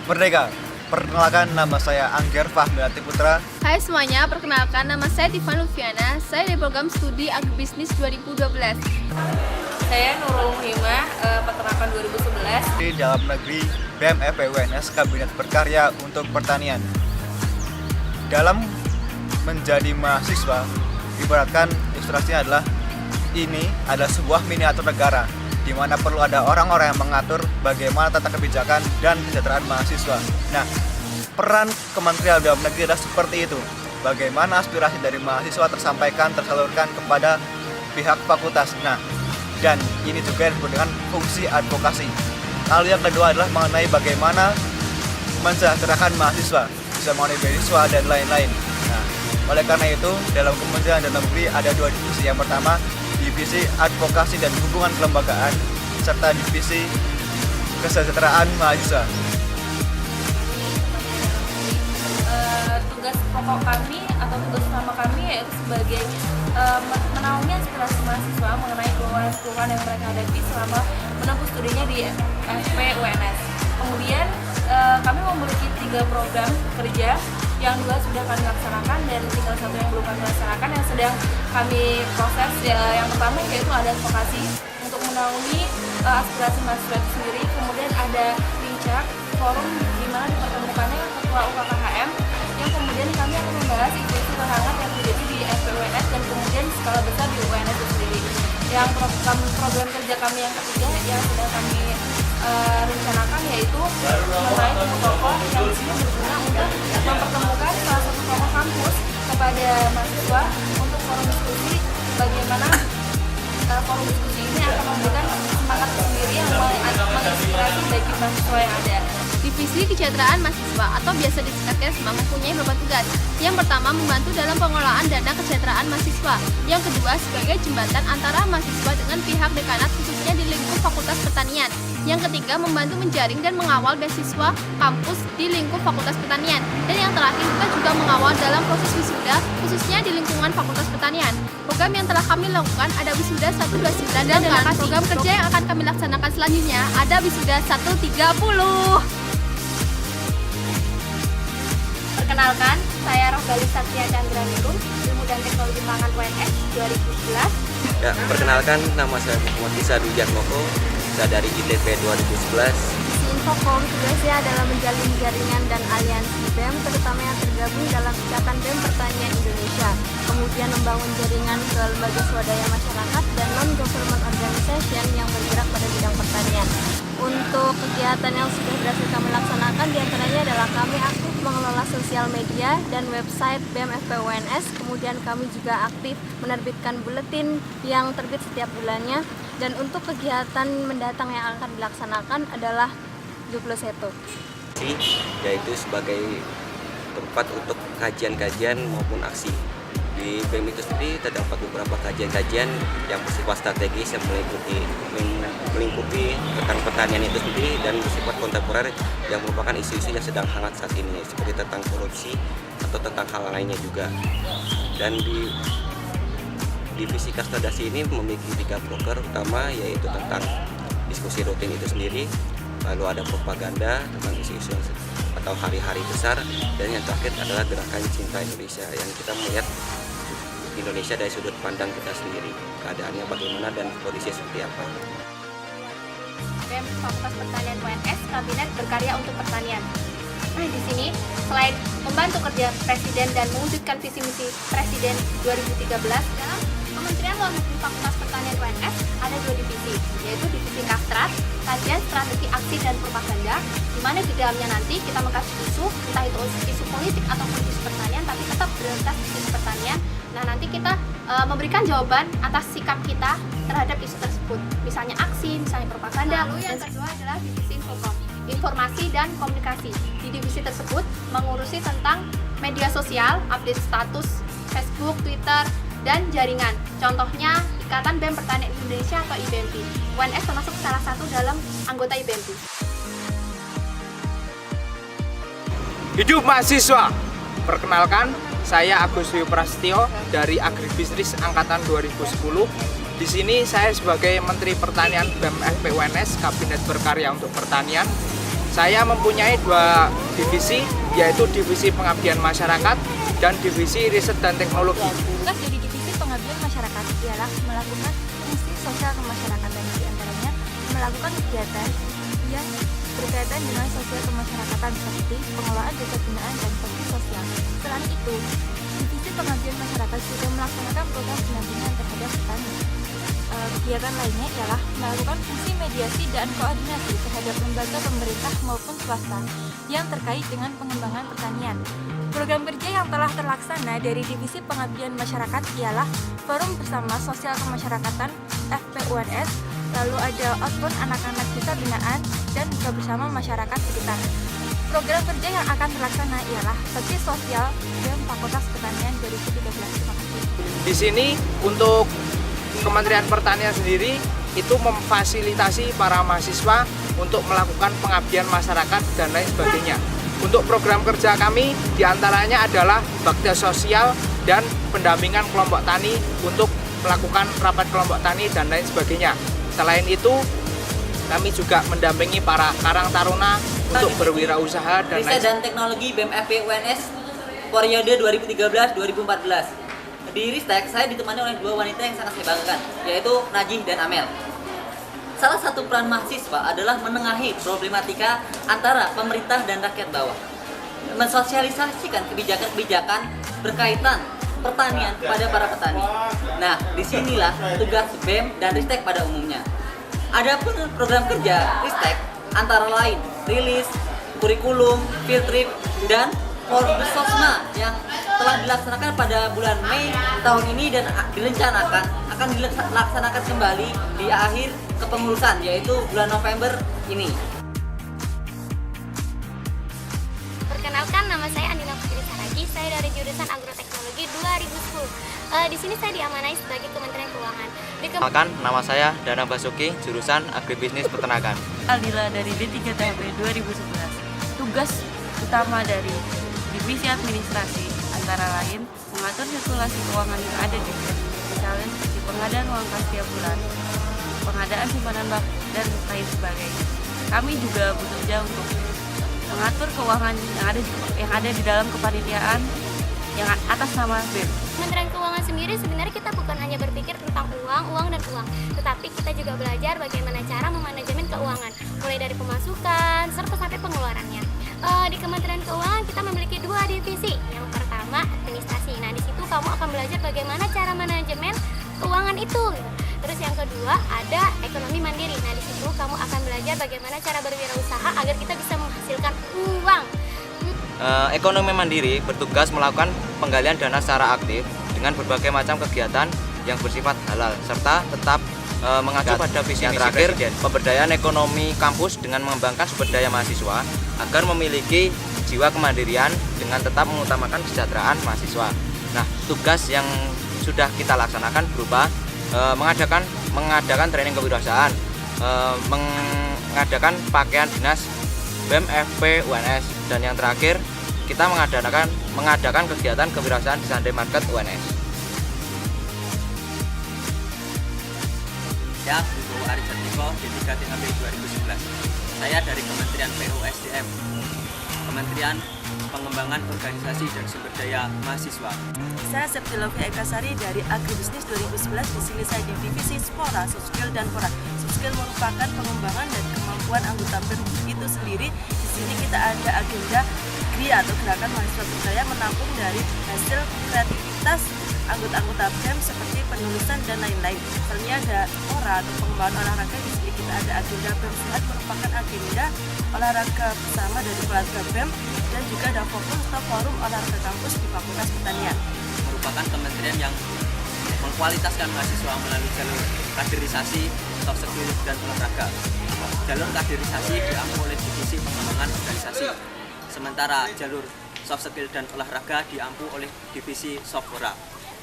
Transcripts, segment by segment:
Merdeka. Perkenalkan, nama saya Angger Fahmiati Putra. Hai semuanya, perkenalkan nama saya Tiffan Lufiana. Saya dari program studi Agribisnis 2012. Saya Nurul Muhimah, peternakan 2011. Di dalam negeri BMFP UNS Kabinet Berkarya untuk Pertanian. Dalam menjadi mahasiswa, ibaratkan ilustrasinya adalah ini adalah sebuah miniatur negara di mana perlu ada orang-orang yang mengatur bagaimana tata kebijakan dan kesejahteraan mahasiswa. Nah, peran Kementerian Dalam Negeri adalah seperti itu. Bagaimana aspirasi dari mahasiswa tersalurkan kepada pihak fakultas. Nah, dan ini juga disebut dengan fungsi advokasi. Lalu yang kedua adalah mengenai bagaimana mensejahterakan mahasiswa, bisa mengenai beasiswa dan lain-lain. Nah, oleh karena itu, dalam Kementerian Dalam Negeri ada dua divisi. Yang pertama, divisi advokasi dan hubungan kelembagaan, serta divisi kesejahteraan mahasiswa. Tugas pokok kami atau tugas utama kami yaitu sebagai menaungi aspirasi mahasiswa mengenai keluhan yang mereka hadapi selama menempuh studinya di FP UNS. Kemudian kami memiliki 3 program kerja, yang 2 sudah kami laksanakan dan tinggal 1 yang belum kami laksanakan yang sedang kami proses. Yang pertama yaitu ada advokasi untuk menaungi aspirasi mahasiswa itu sendiri. Kemudian ada Pincak, forum di mana dipertemukannya ketua UKKHM, yang kemudian kami akan membahas isu-isu terhangat yang terjadi di FP UNS dan kemudian skala besar di UNS itu sendiri. Yang program kerja kami yang ketiga yang sudah kami rencanakan yaitu mengenai tokoh yang di sini berguna untuk mempertemukan salah satu tokoh kampus kepada mahasiswa untuk forum diskusi bagaimana forum diskusi ini akan memberikan semangat sendiri yang menginspirasi bagi mahasiswa yang ada. Divisi Kesejahteraan Mahasiswa atau biasa disingkatkan SMA mempunyai beberapa tugas. Yang pertama, membantu dalam pengelolaan dana kesejahteraan mahasiswa. Yang kedua, sebagai jembatan antara mahasiswa dengan pihak dekanat khususnya di lingkup Fakultas Pertanian. Yang ketiga, membantu menjaring dan mengawal beasiswa kampus di lingkup Fakultas Pertanian. Dan yang terakhir, kita juga mengawal dalam proses wisuda khususnya di lingkungan Fakultas Pertanian. Program yang telah kami lakukan ada wisuda 129 dan program kerja yang akan kami laksanakan selanjutnya ada wisuda 130. Perkenalkan, saya Rohgali Satya Chandra Nirun, Ilmu dan Teknologi Pangan UNS 2011. Ya, perkenalkan, nama saya Muhammad Isa Dujatmoko, saya dari ITP 2011. Infocom tugasnya adalah menjalin jaringan dan aliansi BEM, terutama yang tergabung dalam Ikatan BEM Pertanian Indonesia. Kemudian membangun jaringan ke lembaga swadaya masyarakat dan non-government organization yang bergerak pada bidang pertanian. Untuk kegiatan yang sudah berhasil kami laksanakan diantaranya adalah kami aktif mengelola sosial media dan website BEM FP UNS. Kemudian kami juga aktif menerbitkan buletin yang terbit setiap bulannya. Dan untuk kegiatan mendatang yang akan dilaksanakan adalah Joglo Seto, Yaitu sebagai tempat untuk kajian-kajian maupun aksi. Di BEM itu sendiri terdapat beberapa kajian-kajian yang bersifat strategis yang melingkupi tentang pertanian itu sendiri dan bersifat kontemporer yang merupakan isu-isu yang sedang hangat saat ini, seperti tentang korupsi atau tentang hal lainnya juga. Dan di divisi kastodasi ini memiliki 3 proker utama, yaitu tentang diskusi rutin itu sendiri, lalu ada propaganda tentang isu-isu atau hari-hari besar, dan yang terakhir adalah gerakan cinta Indonesia yang kita melihat Indonesia dari sudut pandang kita sendiri, keadaannya bagaimana dan kondisinya seperti apa. BEM Fakultas Pertanian UNS Kabinet Berkarya untuk Pertanian. Nah, di sini selain membantu kerja Presiden dan mewujudkan visi misi Presiden 2013 dalam Kementerian Luar Negeri Fakultas Pertanian UNS ada 2 divisi, yaitu divisi Kastrat, kajian strategi aksi dan propaganda, di mana di dalamnya nanti kita mengkaji isu, entah itu isu politik ataupun isu pertanian, tapi tetap berorientasi isu pertanian. Nah, nanti kita memberikan jawaban atas sikap kita terhadap isu tersebut, misalnya aksi, misalnya propaganda. Lalu yang kedua adalah divisi Infocom, informasi dan komunikasi. Di divisi tersebut mengurusi tentang media sosial, update status Facebook, Twitter, dan jaringan. Contohnya Ikatan BEM Pertanian Indonesia atau IBMP. UNS termasuk salah satu dalam anggota IBMP. Hidup mahasiswa. Perkenalkan, saya Agus Wi Prasetyo dari Agribisnis angkatan 2010. Di sini saya sebagai Menteri Pertanian BEM FP UNS Kabinet Berkarya untuk Pertanian. Saya mempunyai 2 divisi, yaitu divisi pengabdian masyarakat dan divisi riset dan teknologi. Tugas dari divisi pengabdian masyarakat ialah melakukan fungsi sosial kemasyarakatan, diantaranya melakukan kegiatan yang berkaitan dengan sosial kemasyarakatan seperti pengelolaan desa binaan dan bakti sosial. Selain itu, divisi pengabdian masyarakat juga melaksanakan program pendampingan terhadap petani. Kegiatan lainnya ialah melakukan fungsi mediasi dan koordinasi terhadap lembaga pemerintah maupun swasta yang terkait dengan pengembangan pertanian. Program kerja yang telah terlaksana dari Divisi Pengabdian Masyarakat ialah Forum Bersama Sosial Kemasyarakatan FPUNS, lalu ada outbound anak-anak desa binaan, dan buka bersama masyarakat sekitar. Program kerja yang akan terlaksana ialah Bakti Sosial BEM Fakultas Pertanian 2013. Terima kasih. Di sini untuk Kementerian Pertanian sendiri itu memfasilitasi para mahasiswa untuk melakukan pengabdian masyarakat dan lain sebagainya. Untuk program kerja kami diantaranya adalah bakti sosial dan pendampingan kelompok tani untuk melakukan rapat kelompok tani dan lain sebagainya. Selain itu, kami juga mendampingi para karang taruna untuk berwirausaha dan Riset dan Teknologi BEM FPUNS periode 2013-2014. Di Ristek, saya ditemani oleh 2 wanita yang sangat saya banggakan, yaitu Najih dan Amel. Salah satu peran mahasiswa adalah menengahi problematika antara pemerintah dan rakyat bawah, mensosialisasikan kebijakan-kebijakan berkaitan pertanian kepada para petani. Nah, disinilah tugas BEM dan Ristek pada umumnya. Adapun program kerja Ristek antara lain rilis, kurikulum, field trip, dan Forbesosma yang telah dilaksanakan pada bulan Mei tahun ini dan direncanakan akan dilaksanakan kembali di akhir kepengurusan, yaitu bulan November ini. Perkenalkan, nama saya Andina Putri Saragi. Saya dari jurusan Agroteknologi 2010. Di sini saya diamanai sebagai Kementerian Keuangan. Perkenalkan, nama saya Dana Basuki, jurusan Agribisnis Peternakan. Aldila dari D3 THP 2011. Tugas utama dari Divisi Administrasi antara lain mengatur sirkulasi keuangan yang ada di BEM, misalnya seperti pengadaan uang kas tiap bulan, pengadaan simpanan bank, dan lain sebagainya. Kami juga bekerja untuk mengatur keuangan yang ada di dalam kepanitiaan yang atas nama BEM. Kementerian Keuangan sendiri sebenarnya kita bukan hanya berpikir tentang uang, dan uang, tetapi kita juga belajar bagaimana cara memanajemen keuangan, mulai dari pemasukan serta sampai pengeluarannya. Di Kementerian Keuangan kita memiliki 2 divisi. Yang pertama administrasi. Nah, di situ kamu akan belajar bagaimana cara manajemen keuangan itu. Terus yang kedua ada ekonomi mandiri. Nah, di situ kamu akan belajar bagaimana cara berwirausaha agar kita bisa menghasilkan uang. Ekonomi mandiri bertugas melakukan penggalian dana secara aktif dengan berbagai macam kegiatan yang bersifat halal serta tetap mengacu pada visi yang terakhir, pemberdayaan ekonomi kampus dengan mengembangkan sumber daya mahasiswa agar memiliki jiwa kemandirian dengan tetap mengutamakan kesejahteraan mahasiswa. Nah, tugas yang sudah kita laksanakan berupa mengadakan training kewirausahaan, mengadakan pakaian dinas BEM FPUNS, dan yang terakhir kita mengadakan kegiatan kewirausahaan di Sunday Market UNS. Saya Wibowo Ari Jatiko, D3 THP 2011. Saya dari Kementerian PUSDM, Kementerian Pengembangan Organisasi dan Sumber Daya Mahasiswa. Saya Septilovi Ekasari dari Agribisnis 2011. Di sini saya di divisi Spora, Soft Skill dan Pora. Soft Skill merupakan pengembangan dan kemampuan anggota BEM itu sendiri. Di sini kita ada agenda GRI atau Gerakan Mahasiswa Berdaya, menampung dari hasil kreativitas anggota-anggota BEM seperti penulisan dan lain-lain. Misalnya ada Pora atau pengembangan olahraga. Di sini kita ada agenda BEM Sehat, merupakan agenda olahraga bersama dari keluarga BEM, dan juga ada forum olahraga kampus di Fakultas Pertanian. Merupakan kementerian yang mengkualitaskan mahasiswa melalui jalur kaderisasi, soft skill, dan olahraga. Jalur kaderisasi diampu oleh divisi pengembangan organisasi, sementara jalur soft skill dan olahraga diampu oleh divisi Softpora.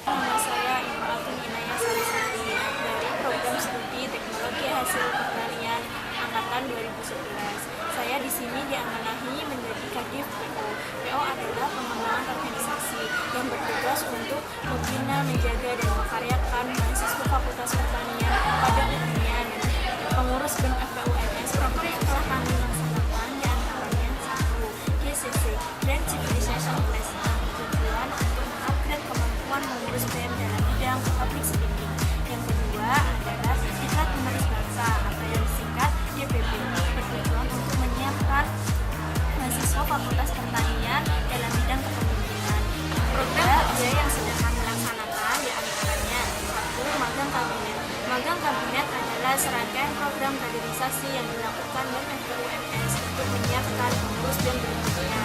Nama saya Imratun Inaya Salisati dari program studi Teknologi Hasil Pertanian angkatan 2011. Saya di sini diamanahi menjadi Kadif PO. PO adalah pengembangan organisasi yang bertugas untuk membina, menjaga, dan memkaryakan mahasiswa Fakultas Pertanian pada umumnya. Dan pengurus BEM FPUNS program telah kami laksanakan, di pertanian dalam bidang kepemimpinan. Program kerja yang sedang kami laksanakan diantaranya 1. Magang kabinet. Magang kabinet adalah serangkaian program kaderisasi yang dilakukan BEM FPUNS untuk menyiapkan pengurus BEM berikutnya.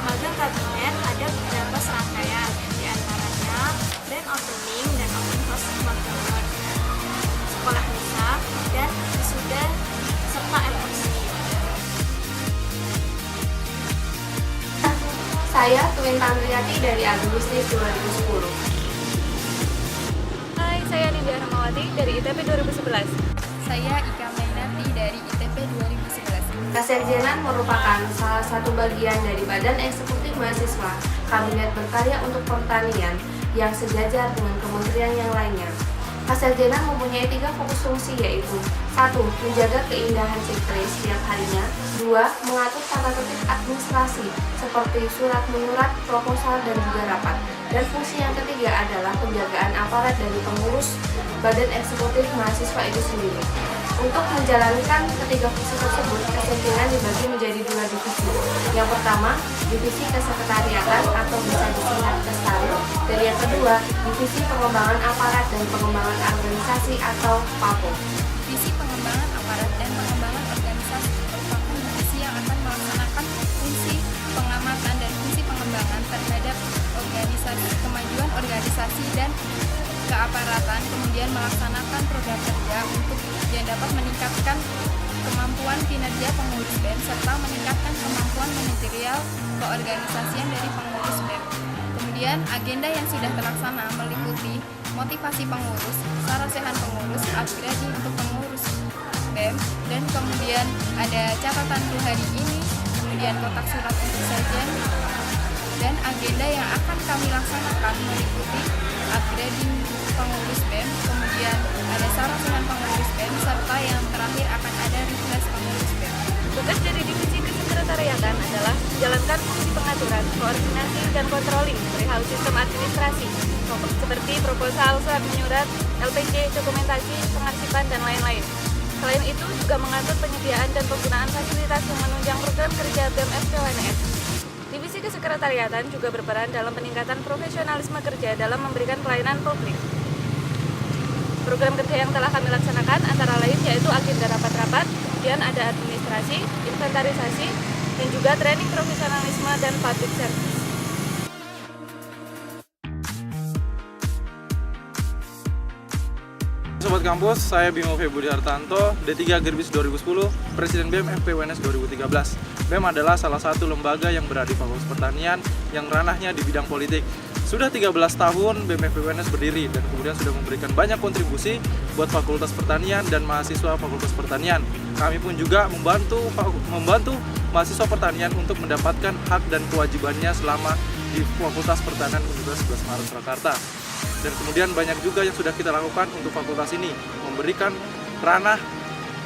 Magang kabinet ada beberapa serangkaian, diantaranya grand opening dan open house magang, sekolah misa, dan wisuda serta MOC. Saya Twin Tamriati dari Agribisnis 2010. Hai, saya Nindya Rahmawati dari ITP 2011. Saya Ika Mainati dari ITP 2011. Kasekjenan merupakan salah satu bagian dari Badan Eksekutif Mahasiswa Kabinet Berkarya untuk Pertanian yang sejajar dengan kementerian yang lainnya. Kasekjenan mempunyai 3 fokus fungsi, yaitu 1. Menjaga keindahan sipres setiap harinya. 2. Mengatur tata tertib administrasi seperti surat menyurat, proposal, dan juga rapat. Dan fungsi yang ketiga adalah penjagaan aparat dari pengurus Badan Eksekutif Mahasiswa itu sendiri. Untuk menjalankan ketiga fungsi tersebut, kasekjenan dibagi menjadi 2 divisi. Yang pertama, divisi kesekretariatan atau bisa disingkat Kestari, dan yang kedua, divisi pengembangan aparat dan pengembangan organisasi atau PAPO. Divisi pengembangan aparat dan pengembangan organisasi merupakan divisi yang akan melaksanakan fungsi pengamatan dan fungsi pengembangan terhadap organisasi, kemajuan organisasi dan keaparatan, kemudian melaksanakan program kerja untuk yang dapat meningkatkan kemampuan kinerja pengurus BEM serta meningkatkan kemampuan manajerial keorganisasian dari pengurus BEM. Kemudian agenda yang sudah terlaksana meliputi motivasi pengurus, sarasehan pengurus, upgrading untuk pengurus BEM, dan kemudian ada catatan 2 hari ini, kemudian kotak surat untuk sajian, dan agenda yang akan kami laksanakan meliputi upgrading pengurus BEM, kemudian ada sarasehan pengurus BEM, serta yang terakhir akan ada refresh pengurus BEM. Tugas dari divisi kesekretariatan adalah menjalankan fungsi pengaturan, koordinasi, dan controlling perihal sistem administrasi seperti proposal, surat menyurat, LPG, dokumentasi, pengarsipan, dan lain-lain. Selain itu juga mengatur penyediaan dan penggunaan fasilitas yang menunjang program kerja BEM FPUNS. Divisi kesekretariatan juga berperan dalam peningkatan profesionalisme kerja dalam memberikan pelayanan publik. Program kerja yang telah kami laksanakan antara lain yaitu agenda rapat-rapat, kemudian ada administrasi, inventarisasi, dan juga training profesionalisme dan public service. Sobat Kampus, saya Bimo Febudi Hartanto, D3 Agribis 2010, Presiden BEM FPUNS 2013. BEM adalah salah satu lembaga yang berada di Fakultas Pertanian yang ranahnya di bidang politik. Sudah 13 tahun BEM FPUNS berdiri dan kemudian sudah memberikan banyak kontribusi buat Fakultas Pertanian dan mahasiswa Fakultas Pertanian. Kami pun juga membantu mahasiswa pertanian untuk mendapatkan hak dan kewajibannya selama di Fakultas Pertanian Universitas 11 Maret Surakarta. Dan kemudian banyak juga yang sudah kita lakukan untuk fakultas ini, memberikan ranah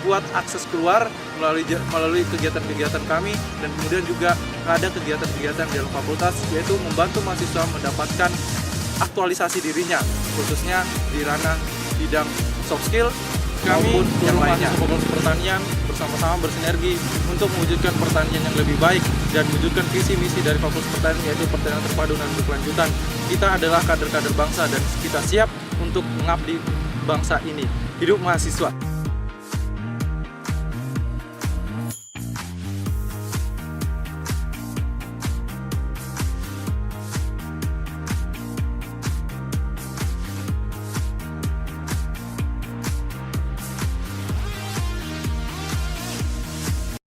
buat akses keluar melalui kegiatan-kegiatan kami, dan kemudian juga ada kegiatan-kegiatan di dalam fakultas, yaitu membantu mahasiswa mendapatkan aktualisasi dirinya, khususnya di ranah bidang soft skill. Kami yang lainnya Fakultas Pertanian bersama-sama bersinergi untuk mewujudkan pertanian yang lebih baik dan mewujudkan visi misi dari Fakultas Pertanian, yaitu pertanian terpadu dan berkelanjutan. Kita adalah kader-kader bangsa dan kita siap untuk mengabdi bangsa ini. Hidup mahasiswa!